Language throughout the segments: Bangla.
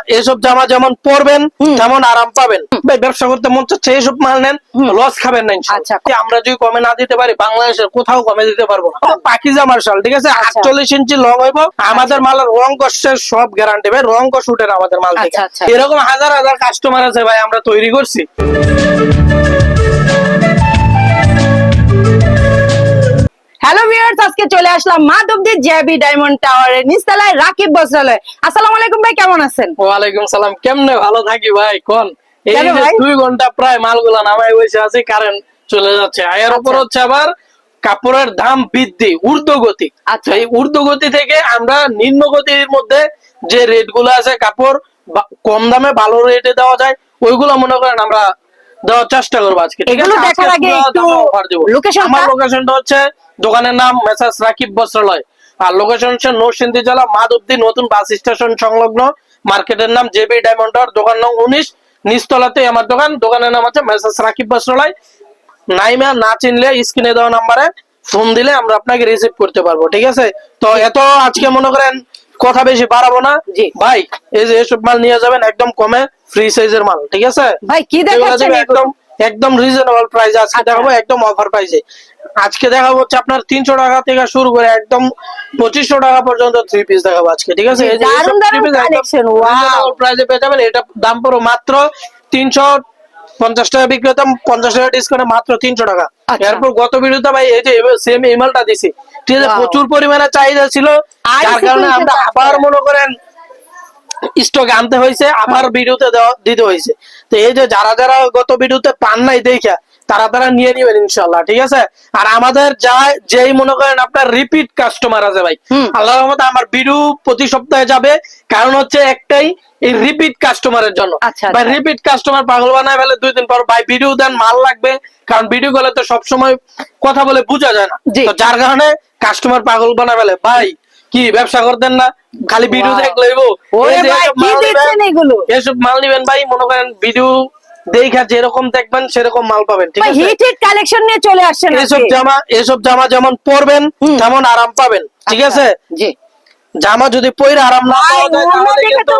এসব জামা যেমন পরবেন তেমন আরাম পাবেন। ভাই ব্যবসা করতে মন চাচ্ছে এসব মাল নেন, লস খাবেন না ইনশাআল্লাহ। আমরা যদি কমে না দিতে পারি বাংলাদেশের কোথাও কমে দিতে পারবো না। পাকিজা মার্শাল ঠিক আছে 48 ইঞ্চি লং হইব। আমাদের মালের রং কষ্টের সব গ্যারান্টি ভাই, রং কষ উঠে আমাদের মাল থেকে। এরকম হাজার হাজার কাস্টমার আছে ভাই, আমরা তৈরি করছি। হ্যালো ভিউয়ার্স, আজকে চলে আসলাম মাধবদী জেবি ডায়মন্ড টাওয়ারের নিচতলায় রাকিব বস্ত্রালয়। আসসালামু আলাইকুম ভাই, কেমন আছেন? ওয়ালাইকুম সালাম। কেমনে ভালো থাকি ভাই কোন? এই যে 2 ঘন্টা প্রায় মালগুলা নামাই বসে আছি, কারেন্ট চলে যাচ্ছে। এর উপর হচ্ছে আবার কাপড়ের দাম বৃদ্ধি ঊর্ধ্বগতি। আচ্ছা, এই ঊর্ধ্বগতি থেকে আমরা নিম্ন গতির মধ্যে যে রেট গুলো আছে কাপড় কম দামে ভালো রেটে দেওয়া যায় ওইগুলো মনে করেন আমরা দেওয়ার চেষ্টা করবো আজকে। ঠিক আছে, দেখার আগে একটু আমার লোকেশনটা হচ্ছে দোকানের নাম মেসার্স রাকিব বস্ত্রালয়, আর লোকেশন হচ্ছে নরসিংদী জেলা মাধবদী নতুন বাস স্টেশন সংলগ্ন, মার্কেটের নাম জেবি ডায়মন্ড টাওয়ার, দোকান নং 19, নিচতলাতে আমার দোকান। দোকানের নাম হচ্ছে মেসার্স রাকিব বস্ত্রালয়। নাইমা না চিনলে স্ক্রিনে দেওয়া নাম্বারে ফোন দিলে আমরা আপনাকে রিসিভ করতে পারবো। ঠিক আছে, তো এত আজকে মনে করেন কথা বেশি বাড়াবো না ভাই। এই যে এসব মাল নিয়ে যাবেন একদম কমে, ফ্রি সাইজের মাল। ঠিক আছে ভাই, কি দেখাচ্ছেন? একদম রিজনেবল প্রাইসে আজকে দেখাবো, একদম অফার প্রাইসে আজকে দেখাবো। হচ্ছে আপনার 300 টাকা থেকে শুরু করে একদম 2500 টাকা পর্যন্ত 3 পিস দেখাবো আজকে। ঠিক আছে, প্রাইসে পেয়ে যাবেন। এটা দাম পড়ো মাত্র 350 টাকা, বিক্রি হতাম 50 টাকা ডিসকাউন্টে মাত্র 300 টাকা। এরপর গত ভিডিওতে ভাই এই যে সেম ইমেলটা দিছি, ঠিক আছে, প্রচুর পরিমাণে চাহিদা ছিল, যার কারণে আমরা আবার মনে করেন স্টক আনতে হয়েছে, আবার ভিডিওতে দিতে হয়েছে। তো এই যে যারা যারা গত ভিডিওতে পান নাই দেখা তারা নিয়ে নিবেন ইনশাল্লাহ। ঠিক আছে, আর আমাদের যেই মনে করেন আপনার রিপিট কাস্টমার আছে ভাই, আল্লাহর রহমতে আমার ভিডিও প্রতি সপ্তাহে যাবে, কারণ হচ্ছে একটাই, এই রিপিট কাস্টমারের জন্য। ভাই রিপিট কাস্টমার পাগল বানায় ফেলে 2 দিন পর, ভাই ভিডিও দেন মাল লাগবে, কারণ ভিডিও গুলো তো সবসময় কথা বলে বোঝা যায় না, তো যার কারণে কাস্টমার পাগল বানায় ফেলে। ভাই কি ব্যবসা করতেন না, খালি ভিডিও দেখলেই এসব মাল নিবেন ভাই। মনে করেন ভিডিও দেখা যেরকম দেখবেন সেরকম মাল পাবেন। ঠিক আছে, হিট হিট কালেকশন নিয়ে চলে আসছেন। এসব জামা যেমন পরবেন তেমন আরাম পাবেন। ঠিক আছে, জি, জামা যদি পরে আরাম না পাওয়া যায় তাহলে কিন্তু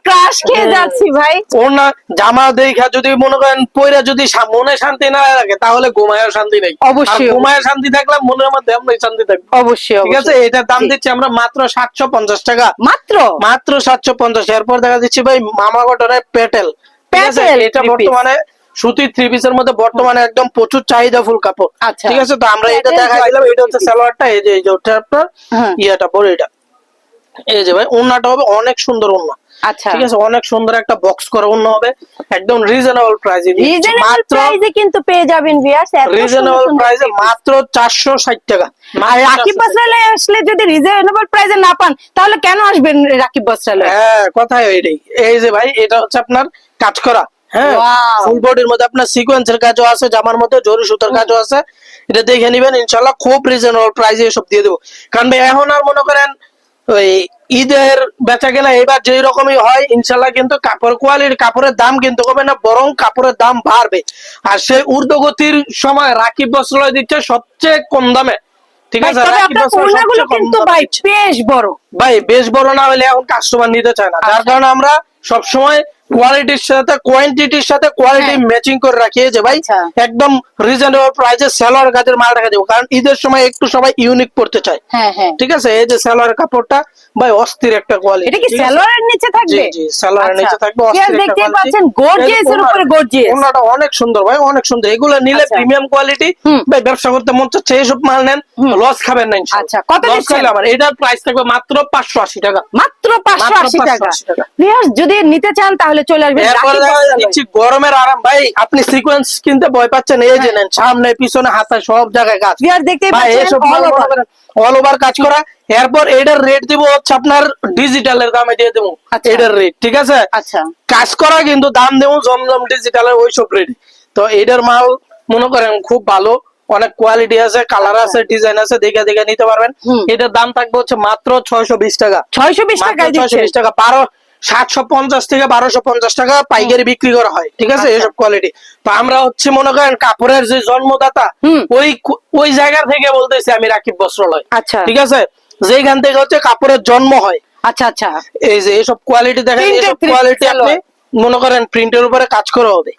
ক্রাশ খেয়ে যাচ্ছি ভাই। ওনা জামা দেখা যদি মনে করেন পরে যদি মনে শান্তি না লাগে তাহলে ঘুমায় শান্তি নেই। অবশ্যই ঘুমায় শান্তি থাকলে মনের মধ্যে এমনি শান্তি থাকবে। অবশ্যই, ঠিক আছে। এটার দাম দিচ্ছি আমরা মাত্র 750 টাকা, মাত্র 750। এরপর দেখা দিচ্ছি ভাই মামা কটনের প্যাটেল। ঠিক আছে, এটা বর্তমানে সুতির 3 পিসের মধ্যে বর্তমানে একদম প্রচুর চাহিদা ফুল কাপড়। ঠিক আছে, তো আমরা এটা দেখাই দিলাম। এটা হচ্ছে সালোয়ারটা, এই যে ওটা আপনার ইয়াটা পরে, এটা এই যে ভাই ওন্নাটা হবে অনেক সুন্দর ওন্না। ঠিক আছে, অনেক সুন্দর একটা বক্স করা ওন্না হবে, একদম রিজনেবল প্রাইসে। মাত্র কিন্তু পেয়ে যাবেন ভিউয়ার্স, রিজনেবল প্রাইসে মাত্র 460 টাকা। আর রাকিব বস্ত্রালয়ে আসলে যদি রিজনেবল প্রাইসে না পান তাহলে কেন আসবেন রাকিব বস্ত্রালয়ে? হ্যাঁ, কথাই এটাই। এই যে ভাই এটা হচ্ছে আপনার কাজ করা, হ্যাঁ, ফুল বডির মধ্যে আপনার সিকোয়েন্সের কাজও আছে, জামার মধ্যে জরি সুতার কাজও আছে। এটা দেখে নিবেন ইনশাআল্লাহ, খুব রিজনেবল প্রাইসে এসব দিয়ে দেবো। কারণ ভাই এখন আর মনে করেন ওই ঈদের বেচা কেনা এবার যে রকমই হয় ইনশাল্লাহ, কিন্তু কাপড় কোয়ালিটি, কাপড়ের দাম কিন্তু কমে না, বরং কাপড়ের দাম বাড়বে। আর সেই ঊর্ধ্বগতির সময় রাকিব বস্ত্রালয় দিচ্ছে সবচেয়ে কম দামে। ঠিক আছে, বেশ বড় ভাই, বেশ বড় না হলে এখন কাস্টমার নিতে চায় না, যার কারণে আমরা সবসময় কোয়ালিটির সাথে কোয়ান্টিটির সাথে কোয়ালিটি ম্যাচিং করে রাখি যে ভাই একদম রিজনেবল প্রাইসে সেলোয়ার কাজের মাল রাখা দেবো, কারণ ঈদের সময় একটু সবাই ইউনিক পড়তে চায়। ঠিক আছে, এই যে সেলোয়ার কাপড়টা ভাই অস্থির একটা কোয়ালিটি। এটা কি সেলোয়ারের নিচে থাকবে? জি, সেলোয়ারের নিচে থাকবে, অস্থির একটা দেখতে পাচ্ছেন, গর্জিয়াস এর উপরে গর্জিয়াস। ওনাটা অনেক সুন্দর ভাই, অনেক সুন্দর। এগুলো নিলে প্রিমিয়াম কোয়ালিটি ভাই, ব্যবসা করতে মন চাচ্ছে এসব মাল নেন, লস খাবেন না ইনশাআল্লাহ। আচ্ছা, কত দিচ্ছেন? আমার এটার প্রাইস থাকবে মাত্র 580 টাকা, মাত্র 580 টাকা। ভিউয়ার্স যদি নিতে চান তাহলে চলে আসবেন। গরমের আরাম ভাই, আপনি সিকোয়েন্স কিনতে ভয় পাচ্ছেন, এই যে নেন, সামনে পিছনে হাতে সব জায়গায় কাজ। অল ওভার কাজ করা। এরপর এটার রেট দিব হচ্ছে আপনার ডিজিটালের দামে দিয়ে দেবো এটার রেট। ঠিক আছে, কাজ করা কিন্তু দাম দেবো জমজম ডিজিটালের ওইসব রেট। তো এটার মাল মনে করেন খুব ভালো, অনেক কোয়ালিটি আছে, কালার আছে, ডিজাইন আছে, দেখে দেখে নিতে পারবেন। এটার দাম থাকবে হচ্ছে মাত্র 620 টাকা। 620 টাকা 750 থেকে 1250 টাকা পাইকারি বিক্রি করা হয়। ঠিক আছে, এসব কোয়ালিটি। তো আমরা হচ্ছে মনে করেন কাপড়ের যে জন্মদাতা, ওই জায়গা থেকে বলতেছি আমি রাকিব বস্ত্রালয়। ঠিক আছে, যেখান থেকে হচ্ছে কাপড়ের জন্ম হয়, আচ্ছা আচ্ছা, এই যে এইসব কোয়ালিটি দেখেন, Printed এইসব three কোয়ালিটি piece আপনি মনে করেন প্রিন্টের উপরে কাজ করা হবে,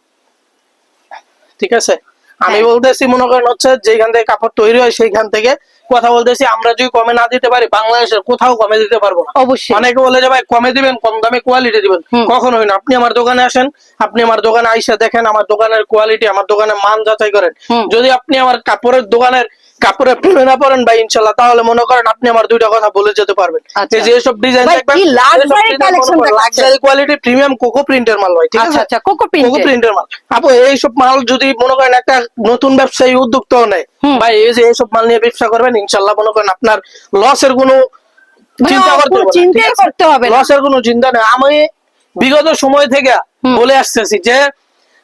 ঠিক আছে। আমি হ্যাঁ। বলতেছি মনে করেন হচ্ছে যেখান থেকে কাপড় তৈরি হয় সেইখান থেকে কথা বলতেছি, আমরা যদি কমে না দিতে পারি বাংলাদেশের কোথাও কমে দিতে পারবো না। অবশ্যই। অনেকে বলে যে ভাই কমে দিবেন, কম দামে কোয়ালিটি দিবেন, হুম। কখনোই না। আপনি আমার দোকানে আসেন, আপনি আমার দোকানে আইসা দেখেন আমার দোকানের কোয়ালিটি, আমার দোকানের মান যাচাই করেন। হুম। যদি আপনি আমার কাপড়ের দোকানের কাপড়ে প্রেমে না পড়েন ভাই ইনশাল্লাহ, তাহলে মনে করেন আপনি আমার দুইটা কথা বলে যেতে পারবেন। আচ্ছা। এই যে এসব ডিজাইন ভাই, দেখবেন, কি luxury collection দেখাচ্ছেন। লাক্সারি কোয়ালিটি প্রিমিয়াম কোকো প্রিন্টের মাল ভাই, ঠিক আচ্ছা আছে। আচ্ছা, কোকো কোকো প্রিন্টেড। প্রিন্টের মাল। আপু এইসব মাল যদি মনে করেন একটা নতুন ব্যবসায়ী উদ্যোক্তা নেয় হুম। ভাই, এই যে এইসব মাল নিয়ে ব্যবসা করবেন ইনশাল্লাহ, মনে করেন আপনার লসের কোনো মানে চিন্তা করতে কোনো হবে না, চিন্তাই ঠিক আছে? করতে হবে না। লসের কোনো চিন্তা নেই। আমি বিগত সময় থেকে হুম। বলে আসতেছি যে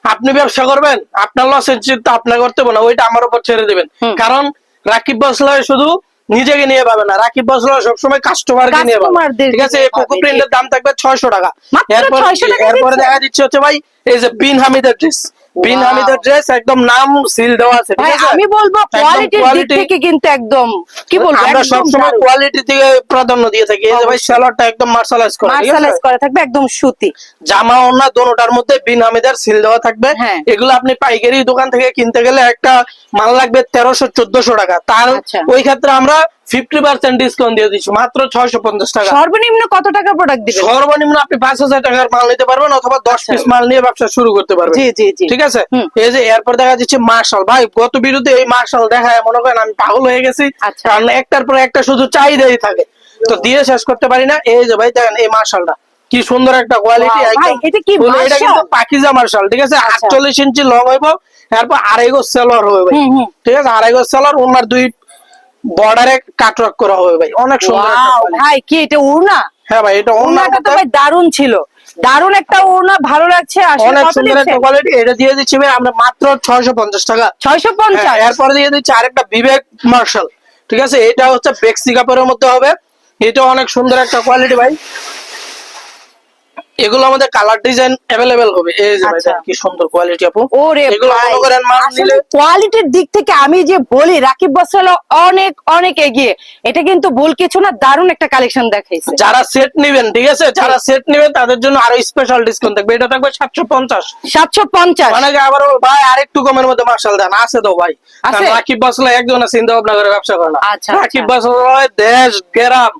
আপনি ব্যবসা করবেন, আপনার লসের চিন্তা আপনার করতে হবে না, ওইটা আমার উপর ছেড়ে দেবেন। হুম। কারণ রাকিব বসলয় শুধু নিজেকে নিয়ে পাবে না, রাকিব বসলয় সবসময় কাস্টমারকে নিয়ে পাবে, কাস্টমারদের ঠিক আছে। এই নিয়ে কোকো পাবে, প্রিন্টের দাম থাকবে 600 টাকা। মাত্র এরপর 600 টাকায় এরপরে দিচ্ছে? দেখা দিচ্ছে হচ্ছে ভাই এই যে বিন হামিদের ড্রেস, বিন Wow. হামিদের ড্রেস একদম নাম সিল দেওয়া আছে, ঠিক ভাই আছে। আমি বলবো একদম কোয়ালিটির দিক quality- থেকে কিন্তু একদম কি বলবো, আমরা একদম সবসময় দারুণ। কোয়ালিটি থেকে প্রাধান্য দিয়ে থাকি। এই যে ভাই অবশ্যই। সেলরটা একদম মার্শালাইজ করা, ঠিক আছে। মার্শালাইজ করা থাকবে, একদম সুতি। জামা ওড়না দোনোটার মধ্যে বিন হামিদের সিল দেওয়া থাকবে। হ্যাঁ। এগুলো আপনি পাইকারি দোকান থেকে কিনতে গেলে একটা মাল লাগবে 1300-1400 টাকা, তার আচ্ছা। ওই ক্ষেত্রে আমরা 50% ডিসকাউন্ট দিয়ে দিচ্ছি মাত্র 650 টাকা। সর্বনিম্ন কত টাকা প্রোডাক্ট দিবেন? সর্বনিম্ন আপনি 5000 টাকার মাল নিতে পারবেন, অথবা 10 আচ্ছা। পিস মাল নিয়ে ব্যবসা শুরু করতে পারবেন, জি জি জি। ঠিক আছে। হুম। এই যে এরপর দেখা যাচ্ছে মার্শাল, ভাই গত বিরুদ্ধে এই মার্শাল দেখায় মনে করেন আমি পাগল হয়ে গেছি। আচ্ছা। কারণ একটার পর একটা শুধু চাহিদাই থাকে, তো দিয়ে শেষ করতে পারি না। এই যে ভাই দেখেন এই মার্শালটা কি সুন্দর একটা কোয়ালিটি, Wow, ভাই, এটা কি এটা মার্শাল? কিন্তু পাকিজা মার্শাল, ঠিক আছে। আচ্ছা। 48 ইঞ্চি লং হইব, এরপর 2.5 গজ সেলর হবে ভাই, হুম, হুম। ঠিক আছে। 2.5 গজ সেলর, ওনার দুই বর্ডারে কাটওয়ার্ক করা হবে ভাই, অনেক সুন্দর একটা Wow, quality। ভাই কি এটা ওড়না? হ্যাঁ ভাই, এটা ওনার ওড়নাটা তো ভাই দারুণ ছিল, দারুণ একটা ওড়না, ভালো লাগছে। আসলে অনেক কত সুন্দর একটা দিচ্ছেন? কোয়ালিটি। এটা দিয়ে দিচ্ছি ভাই আমরা মাত্র 650 টাকা। 650। হ্যাঁ, এরপরে দিয়ে দিচ্ছি আরেকটা বিবেক মার্শাল, ঠিক আছে। এটা হচ্ছে বেক্সি কাপড়ের মধ্যে হবে, এটা অনেক সুন্দর একটা কোয়ালিটি ভাই। এগুলো আমাদের কালার ডিজাইন अवेलेबल হবে। এই যে ভাই আচ্ছা। দেখেন কি সুন্দর কোয়ালিটি আপু। ওরে এগুলো ভাই, মনে করেন মাল আসলে নিলে কোয়ালিটির দিক থেকে আমি যে বলি রাকিব বস্ত্রালয় অনেক অনেক এগিয়ে, এটা কিন্তু ভুল কিছু না, দারুণ একটা কালেকশন দেখাইছে। যারা সেট নেবেন, ঠিক আছে, যারা সেট নেবেন তাদের জন্য আরো স্পেশাল ডিসকাউন্ট থাকবে। এটা থাকবে 750। 750। অনেকে আবার বলে, ভাই আরেকটু কমের মধ্যে মার্শাল দেন, আছে তো ভাই। আছে? কারণ রাকিব বসলে একজন চিন্তা ভাবনা করে ব্যবসা করে না। আচ্ছা, রাকিব আচ্ছা। বসলে দেশ গ্রাম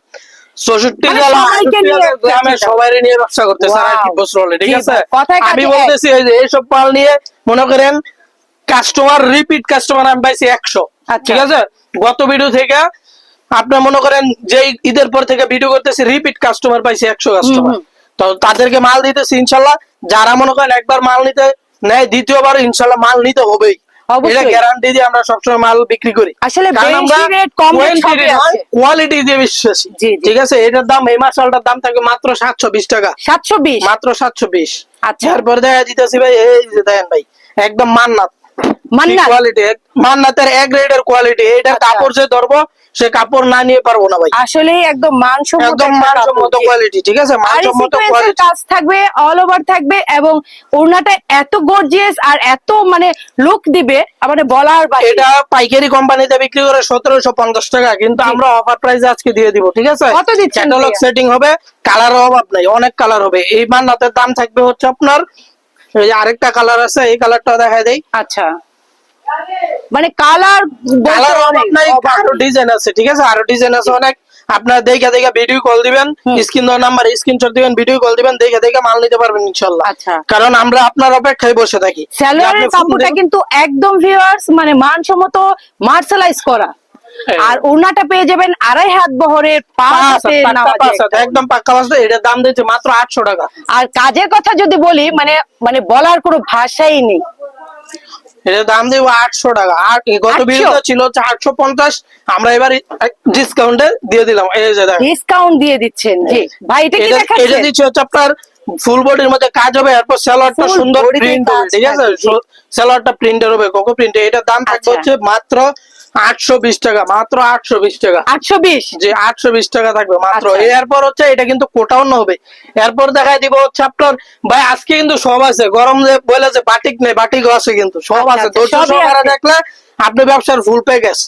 64 মানে জেলা সবাইকে 68 নিয়ে গ্রামে ব্যবসা। সবাই নিয়ে ব্যবসা করতেছে Wow. রাকিব বসলে, ঠিক জি আছে। ভাই, কথায় কাজে আমি এক। বলতেছি এই যে এইসব মাল নিয়ে মনে করেন কাস্টমার রিপিট কাস্টমার আমি পাইছি 100, আচ্ছা। ঠিক আছে। গত ভিডিও থেকে আপনার মনে করেন যে ঈদের পর থেকে ভিডিও করতেছি, রিপিট কাস্টমার পাইছি 100 কাস্টমার। হুম। তো তাদেরকে মাল দিতেছি ইনশাল্লাহ। যারা মনে করেন একবার মাল নিতে নেয়, দ্বিতীয়বার ইনশাল্লাহ মাল নিতে হবেই, অবশ্যই। এটা গ্যারান্টি দিয়ে আমরা সবসময় মাল বিক্রি করি। আসলে কারণ বেশি আমরা রেট কম রেট quantity সবই নয়, আছে। কোয়ালিটি দিয়ে বিশ্বাসী, জি, জি। ঠিক আছে। এটার দাম এই মাসালটার দাম থাকবে মাত্র 720 টাকা, 720। মাত্র 720। আচ্ছা। তারপরে দেখা দিতেছি ভাই এই যে দেখেন ভাই একদম মান্নাত মান্নাত? কোয়ালিটি, মান্নাতের এক গ্রেডের কোয়ালিটি। এইটা আচ্ছা। কাপড় যে ধরবো সে কাপড় না নিয়ে পারবো না ভাই, আসলে একদম মানসম্মত একদম একটা মানসম্মত কাপড়। কোয়ালিটি, ঠিক আছে, আর মানসম্মত সিকোয়েন্সের কোয়ালিটি। কাজ থাকবে, অল ওভার থাকবে, এবং ওড়নাটা এত গর্জিয়াস আর এত মানে লুক দিবে, মানে বলার বাইরে। এটা পাইকারি কোম্পানিতে বিক্রি করে 1750 টাকা, কিন্তু জি। আমরা অফার প্রাইসে আজকে দিয়ে দিব, ঠিক আছে। কত দিচ্ছেন ক্যাটালগ ভাইয়া? সেটিং হবে, কালারের অভাব নাই, অনেক কালার হবে। এই মান্নাতের দাম থাকবে হচ্ছে আপনার, এই যে আরেকটা কালার আছে, এই কালারটা দেখা দেই। আচ্ছা, মানে কালার কালার অভাব নাই, আরো ডিজাইন আছে, ঠিক আছে, আরো ডিজাইন আছে অনেক। আপনার দেখে দেখে ভিডিও কল দিবেন, স্ক্রিন দেওয়া নাম্বার স্ক্রিনশট দিবেন, ভিডিও কল দিবেন, দেখে দেখে মাল নিতে পারবেন ইনশাআল্লাহ। আচ্ছা। কারণ আমরা আপনার অপেক্ষায় বসে থাকি। যে স্যালোয়ারের আপনি ফোন কাপড়টা দিবেন। কিন্তু একদম ভিউয়ার্স মানে মানসম্মত, মার্শালাইজ করা। হ্যাঁ। আর ওড়নাটা পেয়ে যাবেন 2.5 হাত বহরের, পাঁচ হাতে নেওয়া যায় একটা। একদম পাক্কা বাস, এটার দাম দিচ্ছে মাত্র 800 টাকা। আর কাজের কথা যদি বলি, মানে মানে বলার কোনো ভাষাই নেই। এটার দাম দিব 800 টাকা। আর গত 800? ভিডিওতে ছিল হচ্ছে 850, আমরা এবার ডিসকাউন্টে দিয়ে দিলাম। এই যে দেখেন, ডিসকাউন্ট দিয়ে দিচ্ছেন। জি ভাই, এটা কি এটা দেখাচ্ছেন? দিচ্ছে হচ্ছে আপনার ফুল বডির মধ্যে কাজ হবে, এরপর সালোয়ারটা Full সুন্দর body তে প্রিন্ট হবে, কাজ ঠিক আছে। থাকবে, জি। সালোয়ারটা প্রিন্টের হবে, কোকো প্রিন্টে। এটার দাম থাকবে আচ্ছা। হচ্ছে মাত্র 820 টাকা, মাত্র 820 টাকা। 820। যে 820 টাকা থাকবে মাত্র। আচ্ছা। এরপর হচ্ছে এটা কিন্তু কোটাও না হবে। এরপর দেখাই দিব হচ্ছে আপনার, ভাই আজকে কিন্তু সব আছে, গরম যে বলে যে বাটিক নেই, বাটিকও আছে, কিন্তু সব আচ্ছা, আছে। আচ্ছা, ধৈর্য সবই সহকারে আছে। দেখলে আপনি ব্যবসার ফুল প্যাকেজ,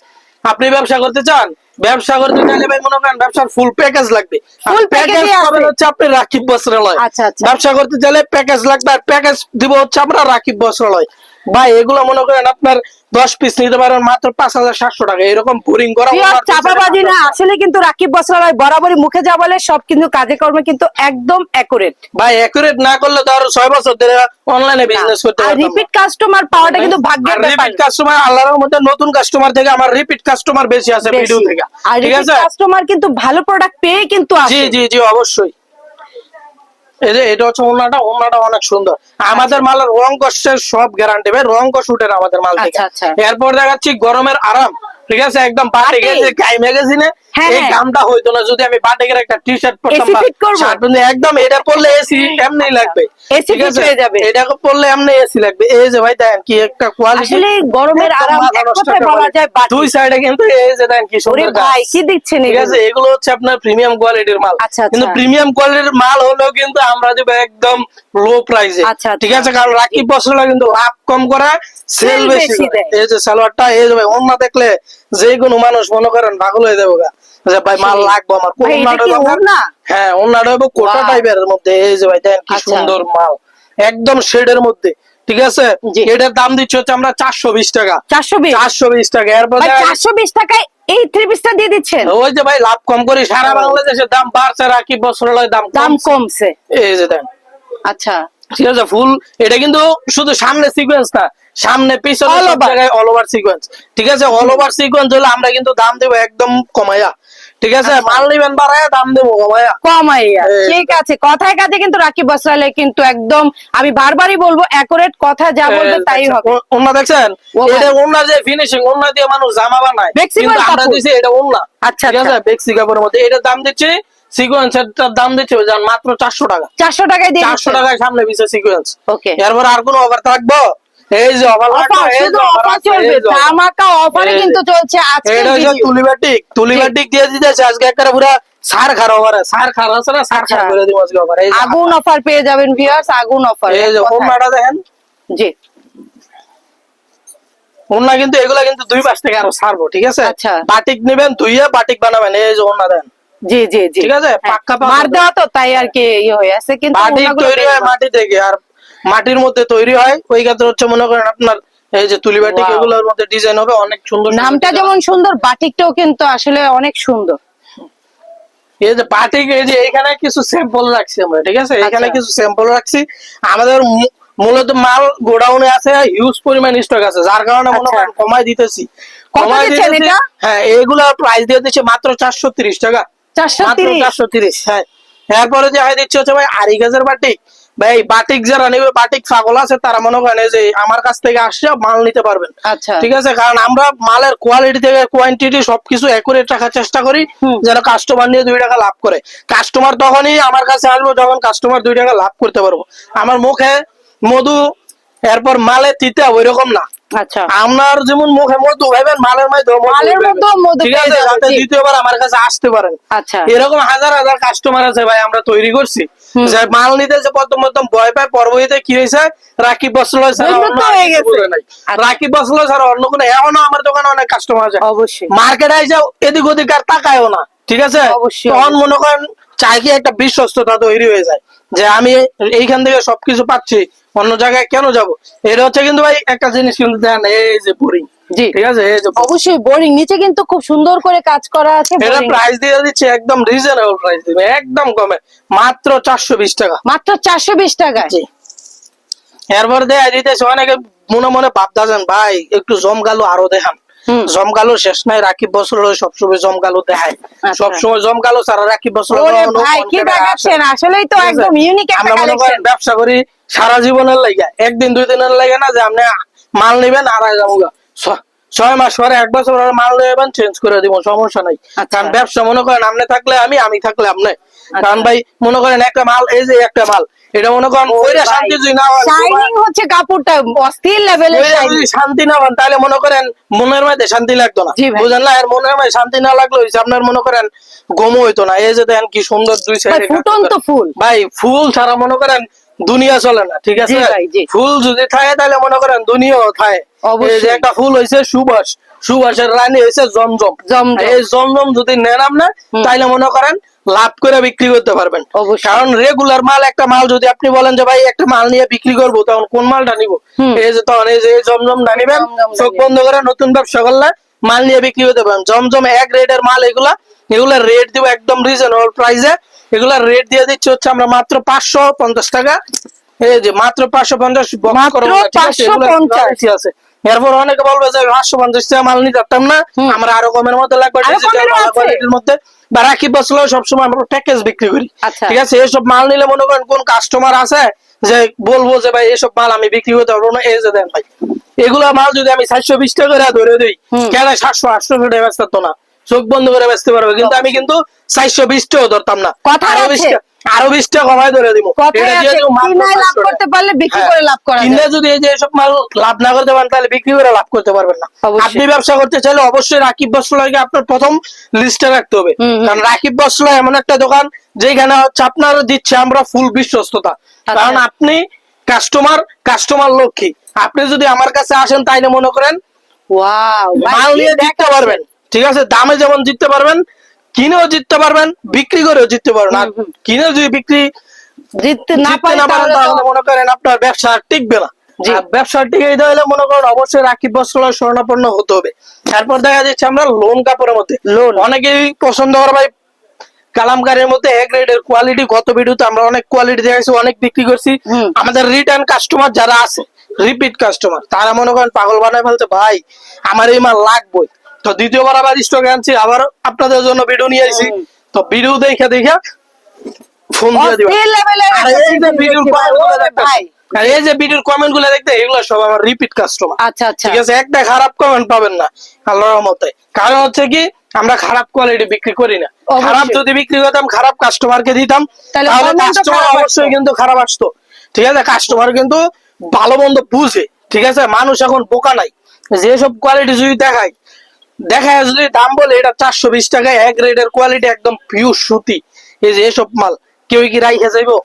আপনি ব্যবসা করতে চান, ব্যবসা করতে চাইলে ভাই মনে করেন ব্যবসার ফুল প্যাকেজ লাগবে। Full প্যাকেজ package-ই আছে। পাবেন হচ্ছে আপনি রাকিব বস্ত্রালয়। আচ্ছা, আচ্ছা। ব্যবসা করতে চাইলে প্যাকেজ লাগবে, আর প্যাকেজ দিব হচ্ছে আমরা রাকিব বস্ত্রালয়। ভাই এগুলো মনে করেন আপনার 10 পিস নিতে পারেন মাত্র 5,700 টাকা, এরকম বোরিং করা প্রিয় চাপাবাজি না, আসলে কিন্তু রাকিব বস্ত্রালয় বরাবরই মুখে যা বলে সব কিন্তু কাজে কর্মে কিন্তু একদম অ্যাকুরেট। ভাই অ্যাকুরেট না করলে তো আরো 6 বছর ধরে অনলাইনে বিজনেস করতে আর পারতাম না। রিপিট কাস্টমার পাওয়াটা কিন্তু ভাগ্যের ব্যাপার। রিপিট কাস্টমার আল্লাহর রহমতে নতুন কাস্টমার থেকে আমার রিপিট কাস্টমার বেশি আছে ভিডিও থেকে, আর ঠিক রিপিট আছে? কাস্টমার কিন্তু ভালো প্রোডাক্ট পেয়ে কিন্তু জি আসে। জি জি অবশ্যই। এই যে এটা হচ্ছে ওড়নাটা অনেক সুন্দর। আমাদের মালের রং কষ্টের সব গ্যারান্টি ভাই, রং কষ উঠে না আমাদের মাল থেকে। আচ্ছা, আচ্ছা। এরপর দেখাচ্ছি গরমের আরাম, ঠিক আছে? একদম বাটিক, এই যে গাই ম্যাগাজিনে হ্যাঁ, এই হ্যাঁ। গামটা হইতো না যদি আমি বাটিকের একটা টি শার্ট পরতাম AC বা fit করবো? শার্ট পরতাম, একদম এটা পরলে এসি এমনিই লাগবে, AC ঠিক fit আছে? হয়ে যাবে। এটা পরলে এমনি এসি লাগবে। এই যে ভাই দেখেন কি একটা কোয়ালিটি, আসলে গরমের আরাম এক কথায় বলা যায় বাটিক। দুই সাইডে কিন্তু এই যে দেখেন কি ওরে সুন্দর কাজ। ভাই কি দিচ্ছেন ঠিক এগুলো? আছে, এগুলো হচ্ছে আপনার প্রিমিয়াম কোয়ালিটির মাল। আচ্ছা, আচ্ছা। কিন্তু প্রিমিয়াম কোয়ালিটির মাল হলেও কিন্তু আমরা দেব একদম লো প্রাইসে, আচ্ছা, আচ্ছা। ঠিক আছে? কারণ রাকিব বস্ত্রালয় কিন্তু লাভ কম করা, সেল Sell বেশি বেশি করে। দেয়। এই যে সালোয়ারটা, এই যে ভাই ওন্না দেখলে যে কোনো মানুষ মনে করেন পাগল হয়ে যাবে গা, যে ভাই মাল সেই। লাগবে আমার। ভাই, এটা ওন্নাটা কি দরকার। ওড়না? হ্যাঁ ওন্নাটা হবে কোটা Wow. টাইপের মধ্যে। এই যে ভাই দেখেন কি আচ্ছা। সুন্দর মাল, একদম শেডের মধ্যে, ঠিক আছে? জি। এটার দাম দিচ্ছি হচ্ছে আমরা 420 টাকা। 420 420 টাকা। এরপর ভাই দেখা- 420 টাকায় এই থ্রি পিসটা দিয়ে দিচ্ছেন? ওই যে ভাই লাভ কম করি, সারা বাংলাদেশের দাম বাড়ছে, রাকিব বস্ত্রালয় দাম দাম কমছে। কমছে। এই যে দেন, আচ্ছা, ঠিক আছে? ফুল এটা কিন্তু শুধু সামনে সিকোয়েন্স না, সামনে পিছনে All সব over. জায়গায় অল ওভার সিকোয়েন্স, ঠিক আছে? অল ওভার সিকোয়েন্স হলে আমরা কিন্তু দাম দেবো একদম কমাইয়া, ঠিক আছে? আচ্ছা। মাল নিবেন বাড়ায়া, দাম দেবো কমাইয়া। কমাইয়া। এই- ঠিক আছে, কথায় কাজে কিন্তু রাকিব বস্ত্রালয় কিন্তু একদম, আমি বারবারই বলবো অ্যাকুরেট, কথা যা বলবে তাই হবে। ওন্না দেখছেন? ও ভাই। এটা ওন্না যে ফিনিশিং, ওন্না দিয়ে মানুষ জামা বানায়, Flexible কিন্তু আমরা কাপড়। দিছি এটা ওন্না। আচ্ছা, ঠিক আছে? আচ্ছা। বেক্সি কাপড়ের মধ্যে এটার দাম দিচ্ছি, সিকোয়েন্সেরটার দাম দিচ্ছি ওই যে মাত্র 400 টাকা। 400 টাকায় দিয়ে 400 দিচ্ছেন? টাকায় সামনে পিছে সিকোয়েন্স। ওকে। এরপর আর কোনো অফার থাকবো? এই যে অফার অফার, শুধু অফার চলবে, ধামাকা অফারে কিন্তু চলছে আজকের এটা হচ্ছে ভিডিও। তুলিবাটিক দিয়ে দিতেছে আজকে একটা পুরো সার খার অফার, সার খার আছে না, সার খার আচ্ছা। করে দিব আজকে অফার। এই যে আগুন অফার পেয়ে যাবেন ভিউয়ার্স, আগুন অফার। এই যে ওন্নাটা দেখেন, জি ওন্না কিন্তু এগুলা কিন্তু দুই পাশ থেকে আরো ছাড়বো, ঠিক আছে? আচ্ছা। বাটিক নেবেন, ধুইয়া বাটিক বানাবেন। এই যে ওন্না দেন, জি জি জি, ঠিক আছে? হ্যাঁ। পাক্কা পাক্কা। মার দেওয়া তো তাই আর কি ইয়ে হয়ে আছে, কিন্তু বাটিক ওনাগুলো তৈরি বেশ হয় ভালো। মাটি থেকে, আর মাটির মধ্যে তৈরি হয় ওই ক্ষেত্রে হচ্ছে মনে করেন আপনার এই যে তুলি বাটিক, Wow. এগুলোর মধ্যে ডিজাইন হবে অনেক সুন্দর সুন্দর নামটা design। যেমন সুন্দর, বাটিকটাও কিন্তু আসলে অনেক সুন্দর। এই যে বাটিক, এই যে এখানে কিছু স্যাম্পল রাখছি আমরা, ঠিক আছে? এখানে আচ্ছা। কিছু স্যাম্পল রাখছি। আমাদের মূলত মাল গোডাউনে আছে, হিউজ পরিমাণ স্টক আছে, যার কারণে মনে আচ্ছা। করেন কমাই দিতেছি। কত কমাই দিচ্ছেন দিতেছি, এটা? হ্যাঁ এগুলা প্রাইস দিয়ে দিচ্ছি মাত্র 430 টাকা। 430? 430, হ্যাঁ। এরপরে দেখা দিচ্ছে হচ্ছে ভাই আড়ি গাজের বাটিক। ভাই বাটিক যারা নেবে, বাটিক পাগল আছে, তারা মনে করেন এই যে আমার কাছ থেকে আসছে মাল নিতে পারবেন, আচ্ছা। ঠিক আছে? কারণ আমরা মালের কোয়ালিটি থেকে কোয়ান্টিটি সবকিছু একুরেট রাখার চেষ্টা করি, হুম। যেন কাস্টমার নিয়ে 2 টাকা লাভ করে। কাস্টমার তখনই আমার কাছে আসবো যখন কাস্টমার 2 টাকা লাভ করতে পারবো। আমার মুখে মধু, এরপর মালে তিতা, ওইরকম না। আচ্ছা, আপনার যেমন মুখে মধু ভাবেন, মালের মধ্যে মালের মধ্যেও মধু ঠিক পেয়ে আছে? যাবেন, যাতে জি। দ্বিতীয়বার আমার কাছে আসতে পারেন। আচ্ছা। এরকম হাজার হাজার কাস্টমার আছে ভাই, আমরা তৈরি করছি, হুম। যে মাল নিতে যে প্রথম প্রথম ভয় পায়, পরবর্তীতে কি হয়েছে, রাকিব বস্ত্রালয় ছাড়া বন্ধুত্ব অন্য আর হয়ে কিছু গেছে। বলে নাই। আচ্ছা। রাকিব বস্ত্রালয় ছাড়া অন্য কোনো, এখনো আমার দোকানে অনেক কাস্টমার আছে, অবশ্যই। মার্কেটে আইসা এদিক ওদিক আর তাকায়ও না, ঠিক আছে? অবশ্যই, তখন অবশ্যই। মনে করেন চাই কি একটা বিশ্বস্ততা তৈরি হয়ে যায়, যে আমি এইখান থেকে সবকিছু পাচ্ছি, অন্য জায়গায় কেন যাব? এটা হচ্ছে কিন্তু ভাই একটা জিনিস কিন্তু দেন, এই যে বোরিং, জি, ঠিক আছে? এই যে অবশ্যই বোরিং, নিচে কিন্তু খুব সুন্দর করে কাজ করা আছে। এটা boring। প্রাইস দিয়ে দিচ্ছে একদম রিজনেবল প্রাইস দিবে, একদম কমে, মাত্র 420 টাকা। মাত্র 420 টাকায়। জি। এরপর দেয়া দিতেছে অনেকে মনে মনে ভাবতেছেন ভাই একটু জমকালো আরো দেখান। হুম। জমকালো শেষ নাই, রাকিব বস্ত্রালয় সবসময় জমকালো দেখায়, আচ্ছা। সবসময় জমকালো ছাড়া রাকিব বস্ত্রালয় ওরে কখনো ভাই কি কনকেটে আসে না। দেখাচ্ছেন, আসলেই তো ঠিক আছে? একদম ইউনিক একটা আমরা মনে করেন কালেকশন। ব্যবসা করি সারা জীবনের লাগে, একদিন 2 দিনের লাগে না, যে আপনি মাল নিবেন আর যাবো 6 মাস পরে 1 বছর পরে মাল নেবেন, চেঞ্জ করে দিব, সমস্যা নাই। আচ্ছা। কারণ ব্যবসা মনে করেন আপনি থাকলে আমি থাকলে আপনি। কারণ ভাই মনে করেন একটা মাল, এই যে একটা মাল, এটা মনে করেন কইরা শান্তি যদি না হয়, শাইনিং হচ্ছে কাপড়টা অস্থির লেভেলের কইরা শাইনিং। যদি শান্তি না পান, তাহলে মনে করেন মনের মধ্যে শান্তি লাগতো না, জি ভাই। বুঝলেন না? আর মনের মধ্যে শান্তি না লাগলে হইছে আপনার মনে করেন গম হইতো না। এই যে দেখেন কি সুন্দর দুই ভাই সাইডে ফুটন্ত ফুল। ভাই, ফুল ছাড়া মনে করেন দুনিয়া চলে না, ঠিক আছে? জি ভাই, জি। ফুল যদি থাকে তাহলে মনে করেন দুনিয়াও থাকে। অবশ্যই। এই যে একটা ফুল হইছে সুবাস, সুবাসের রানী হয়েছে জমজম। জমজম। এই জমজম যদি নেন আপনি তাইলে মনে করেন লাভ করে বিক্রি করতে পারবেন। অবশ্যই। কারণ রেগুলার মাল, একটা মাল যদি আপনি বলেন যে ভাই একটা মাল নিয়ে বিক্রি করবো, তখন কোন মালটা নিবো? এই যে তখন এই যে জমজমটা নিবেন, জমজমটা চোখ নিবেন। বন্ধ করে নতুন ব্যবসা করলে মাল নিয়ে বিক্রি করতে পারেন। জমজম এক রেটের মাল এগুলা রেট দিব একদম রিজনেবল প্রাইসে। এগুলা রেট দিয়ে দিচ্ছি হচ্ছে আমরা মাত্র 550 টাকা। এই যে মাত্র 550 বক্স মাত্র করবো না, ঠিক আছে? এগুলা 550 quality আছে। এরপর অনেকে বলবে যে 550 টাকা মাল নিতে পারতাম না, আমরা আরো কমের মধ্যে লাগবে, আরো ডিজিটাল কমেরও ভালো আছে? কোয়ালিটির মধ্যে। বা রাকিব বসলেও সবসময় আমরা প্যাকেজ বিক্রি করি, আচ্ছা। ঠিক আছে? এইসব মাল নিলে মনে করেন কোন কাস্টমার আছে যে বলবো যে ভাই এইসব মাল আমি বিক্রি করতে পারবো না, এই যে দেন ভাই এগুলা মাল যদি আমি 420 টাকা করে ধরে দিই, কেন 700-800 টাকা বেচতে তো না, চোখ বন্ধ করে বেচতে পারবে। কিন্তু আমি কিন্তু 420 টাকাও ধরতাম না, কথায় আরো আছে। 20 টাকা, আরো 20 টাকা কমায় ধরে দিব। কথায় এটা আছে, যেহেতু মাত্র কিনায় লাভ 500 করতে পারলে বিক্রি হ্যাঁ। করে লাভ করা কিনলে যায়। যদি এই যে এসব মাল লাভ না করতে পারেন তাহলে বিক্রি করে লাভ করতে পারবেন না। অবশ্যই। আপনি ব্যবসা করতে চাইলে অবশ্যই রাকিব বস্ত্রালয়কে আপনার প্রথম লিস্টে রাখতে হবে। কারণ রাকিব বস্ত্রালয় এমন একটা দোকান যেখানে হচ্ছে আপনার দিচ্ছে আমরা ফুল বিশ্বস্ততা। কারণ আপনি কাস্টমার লক্ষ্মী। আপনি যদি আমার কাছে আসেন তাইলে মনে করেন ওয়াও, মাল নিয়ে জিততে পারবেন, ঠিক আছে? দামে যেমন জিততে পারবেন, কিনেও জিততে পারবেন, বিক্রি করেও জিততে পারবেন। আর কিনে যদি বিক্রি জিততে না জিততে পারে না পারেন তাহলে তাহলে তো মনে করেন আপনার ব্যবসা আর টিকবে না। জি। আর ব্যবসা টিকে দিতে হলে মনে করেন অবশ্যই রাকিব বস্ত্রালয় স্বর্ণাপন্ন হতে হবে। তারপর দেখা যাচ্ছে আমরা লোন কাপড়ের মধ্যে অনেকেই পছন্দ করে ভাই কালামকারের মধ্যে এক গ্রেডের কোয়ালিটি। গত ভিডিওতে আমরা অনেক কোয়ালিটি দেখাইছি, অনেক বিক্রি করছি। আমাদের রিটার্ন কাস্টমার যারা আছে, রিপিট কাস্টমার, তারা মনে করেন পাগল বানায় ফেলতে, ভাই আমার এই মাল লাগবে। তো দ্বিতীয়বার আবার স্টকে আনছি, আবার আপনাদের জন্য ভিডিও নিয়ে আইছি। তো ভিডিও দেখে ফোন দিয়ে দিবেন। অস্থির লেভেলের আর এই যে ভিডিওর কমেন্ট গুলো দেখতে, ভাই। আর এই যে ভিডিওর কমেন্ট গুলো দেখতে, এগুলো সব আমার রিপিট কাস্টমার। আচ্ছা আচ্ছা। ঠিক আছে, একটা খারাপ কমেন্ট পাবেন না আল্লাহর রহমতে। কারণ হচ্ছে কি আমরা খারাপ কোয়ালিটি বিক্রি করি না। অবশ্যই। খারাপ যদি বিক্রি করতাম, খারাপ কাস্টমারকে দিতাম, তাহলে তাহলে comment ও কাস্টমার খারাপ অবশ্যই আসতো। কিন্তু খারাপ আসতো। ঠিক আছে, কাস্টমার কিন্তু ভালো মন্দ বুঝে। ঠিক আছে, মানুষ এখন বোকা নাই। যেসব কোয়ালিটি যদি দেখায় যদি দাম বলে এটা 420 টাকায় এক রেটের কোয়ালিটি, একদম পিওর সুতি, এই যে এসব মাল কেউ কি রাইখে যাইবো?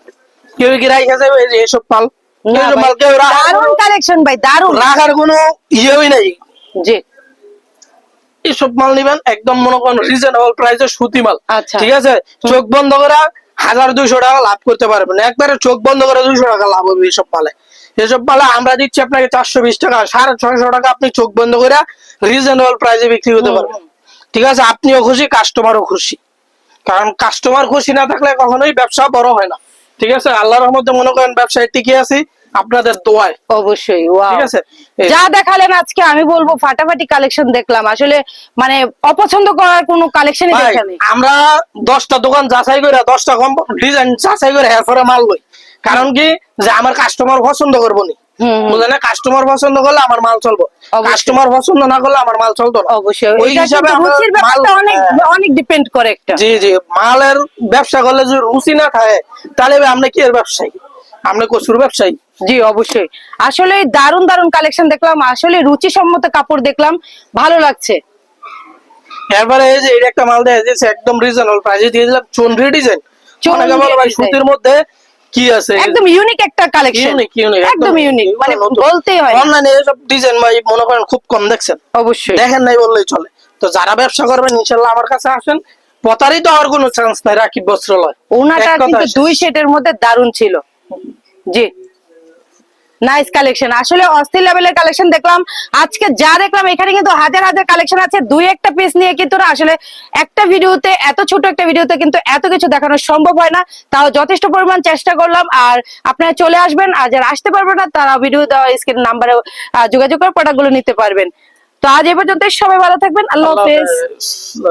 এই যে এসব মাল, না এসব ভাই, মাল কেউ দারুণ কালেকশন ভাই, দারুণ। রাখার কোনো ইয়েই নাই। জি। এসব মাল নিবেন একদম মনে করেন রিজনেবল প্রাইসে সুতি মাল। আচ্ছা। ঠিক আছে, চোখ বন্ধ করে 1200 টাকা লাভ করতে পারবেন, একবারে চোখ বন্ধ করে 200 টাকা লাভ হবে এসব মালে। এসব মালে আমরা দিচ্ছি আপনাকে 420 টাকা, 650 টাকা আপনি চোখ বন্ধ করে রিজনেবল প্রাইসে বিক্রি করতে পারবেন। ঠিক আছে, আপনিও খুশি, কাস্টমারও খুশি। কারণ কাস্টমার খুশি না থাকলে কখনোই ব্যবসা বড় হয় না। ঠিক আছে, আল্লাহর রহমতে মনে করেন ব্যবসায় টিকে আছি আপনাদের দোয়ায়। অবশ্যই। ওয়াও, ঠিক আছে, যা দেখালেন আজকে আমি বলবো ফাটাফাটি কালেকশন দেখলাম। আসলে মানে অপছন্দ করার কোনো কালেকশনই ভাই, দেখানি। আমরা 10টা দোকান যাচাই করে 10টা ডিজাইন যাচাই করে এরপরে মাল লই। কারণ কি যে আমার কাস্টমার পছন্দ করবো নি, বুঝলেন না? কাস্টমার পছন্দ করলে আমার মাল চলবো, অবশ্যই। কাস্টমার পছন্দ না করলে আমার মাল চলতো না। অবশ্যই, ওই এটা হিসাবে কিন্তু আমরা রুচির ব্যাপারটা অনেক অনেক ডিপেন্ড করে একটা। জি জি, মালের ব্যবসা করলে যদি রুচি না থাকে তাহলে আমরা কি এর ব্যবসায়ী? আমরা কচুর ব্যবসায়ী। জি অবশ্যই। আসলে দারুণ দারুণ কালেকশন দেখলাম, আসলে রুচিসম্মত কাপড় দেখলাম, ভালো লাগছে। এরপরে এই যে এটা একটা মাল দেয়া দিয়েছে একদম রিজনেবল প্রাইসে দিয়ে দিলাম, চন্দ্রি ডিজাইন। অনেকে বলে ভাই সুতির মধ্যে কি আছে? একদম ইউনিক একটা কালেকশন, ইউনিক একদম ইউনিক, মানে বলতেই হয়। অনলাইনে এসব ডিজাইন ভাই মনে করেন খুব কম দেখছেন, অবশ্যই। দেখেন নাই বললেই চলে। তো যারা ব্যবসা করবেন ইনশাল্লাহ আমার কাছে আসেন, প্রতারিত হওয়ার কোনো চান্স নাই। রাকিব বস্ত্রালয় ওনাটা এক কথায় কিন্তু শেষ। 2 সেটের মধ্যে দারুণ ছিল। জি, নাইস কালেকশন, আসলে অস্থির লেভেলের কালেকশন দেখলাম আজকে। যা দেখলাম এখানে কিন্তু হাজার হাজার কালেকশন আছে, দুই একটা পিস নিয়ে কিন্তু না আসলে একটা ভিডিওতে, এত ছোট একটা ভিডিওতে কিন্তু এত কিছু দেখানো সম্ভব হয় না। তাও যথেষ্ট পরিমাণ চেষ্টা করলাম। আর আপনারা চলে আসবেন, আর যারা আসতে পারবেন না তারা ভিডিও দেওয়া স্ক্রিন নাম্বারে যোগাযোগ করে প্রোডাক্টগুলো নিতে পারবেন। তো আজ এই পর্যন্ত, সবাই ভালো থাকবেন, আল্লাহ হাফেজ। আল্লাহ হাফেজ।